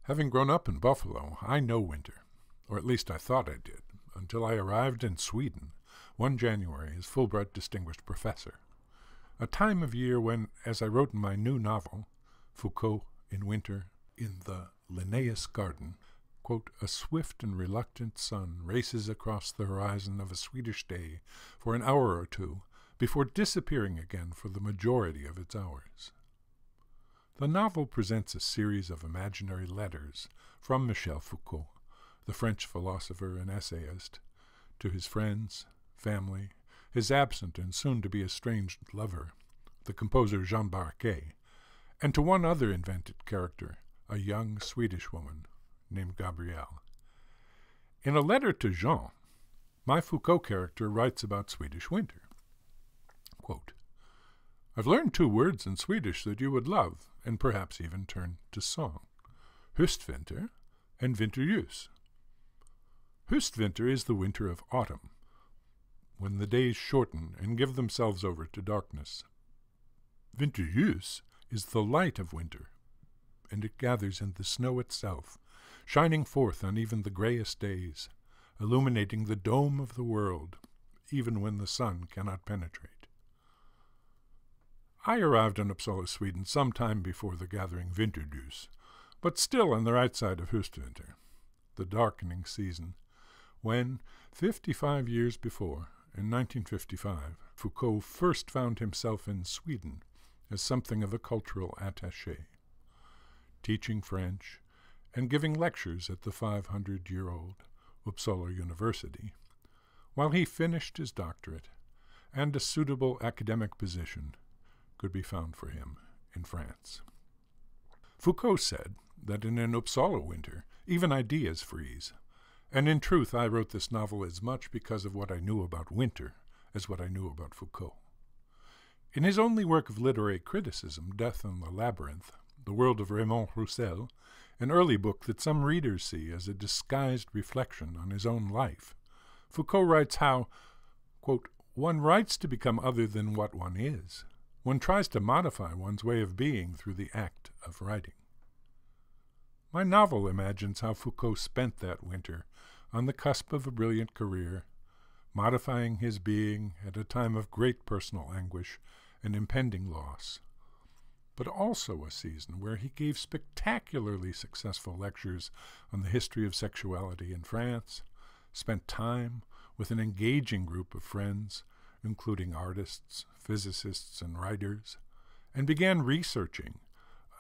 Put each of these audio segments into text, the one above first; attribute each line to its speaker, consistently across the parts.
Speaker 1: Having grown up in Buffalo, I know winter, or at least I thought I did, until I arrived in Sweden one January as Fulbright Distinguished Professor, a time of year when, as I wrote in my new novel, Foucault in Winter, in the Linnaeus garden, quote, a swift and reluctant sun races across the horizon of a Swedish day for an hour or two before disappearing again for the majority of its hours. The novel presents a series of imaginary letters from Michel Foucault, the French philosopher and essayist, to his friends, family, his absent and soon-to-be estranged lover, the composer Jean Barquet, and to one other invented character, a young Swedish woman named Gabrielle. In a letter to Jean, my Foucault character writes about Swedish winter. Quote, I've learned 2 words in Swedish that you would love, and perhaps even turn to song. Höstvinter and vinterljus. Höstvinter is the winter of autumn, when the days shorten and give themselves over to darkness. Vinterljus is the light of winter, and it gathers in the snow itself, shining forth on even the grayest days, illuminating the dome of the world, even when the sun cannot penetrate. I arrived in Uppsala, Sweden, some time before the gathering vinterljus, but still on the right side of Höstvinter, the darkening season, when, 55 years before, in 1955, Foucault first found himself in Sweden as something of a cultural attaché, teaching French and giving lectures at the 500-year-old Uppsala University, while he finished his doctorate and a suitable academic position could be found for him in France. Foucault said that in an Uppsala winter, even ideas freeze, and in truth I wrote this novel as much because of what I knew about winter as what I knew about Foucault. In his only work of literary criticism, Death in the Labyrinth, The World of Raymond Roussel, an early book that some readers see as a disguised reflection on his own life, Foucault writes how, quote, one writes to become other than what one is. One tries to modify one's way of being through the act of writing. My novel imagines how Foucault spent that winter on the cusp of a brilliant career, modifying his being at a time of great personal anguish and impending loss, but also a season where he gave spectacularly successful lectures on the history of sexuality in France, spent time with an engaging group of friends, including artists, physicists, and writers, and began researching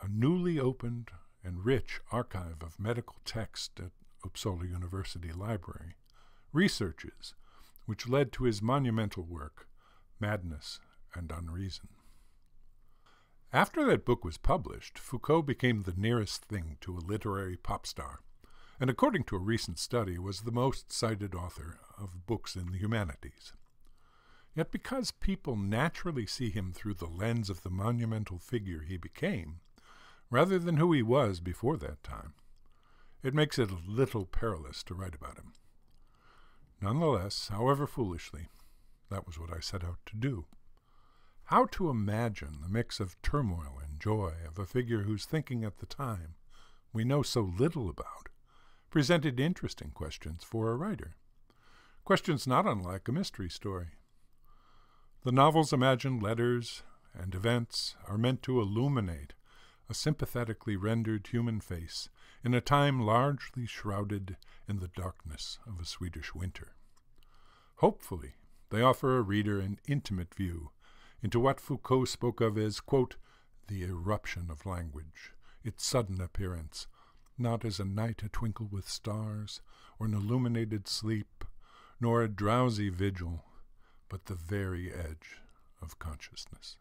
Speaker 1: a newly opened and rich archive of medical text at Uppsala University Library, researches which led to his monumental work, Madness and Unreason. After that book was published, Foucault became the nearest thing to a literary pop star, and according to a recent study, was the most cited author of books in the humanities. Yet because people naturally see him through the lens of the monumental figure he became, rather than who he was before that time, it makes it a little perilous to write about him. Nonetheless, however foolishly, that was what I set out to do. How to imagine the mix of turmoil and joy of a figure whose thinking at the time we know so little about presented interesting questions for a writer, questions not unlike a mystery story. The novel's imagined letters and events are meant to illuminate a sympathetically rendered human face in a time largely shrouded in the darkness of a Swedish winter. Hopefully, they offer a reader an intimate view into what Foucault spoke of as, quote, the eruption of language, its sudden appearance, not as a night atwinkle with stars, or an illuminated sleep, nor a drowsy vigil, but the very edge of consciousness.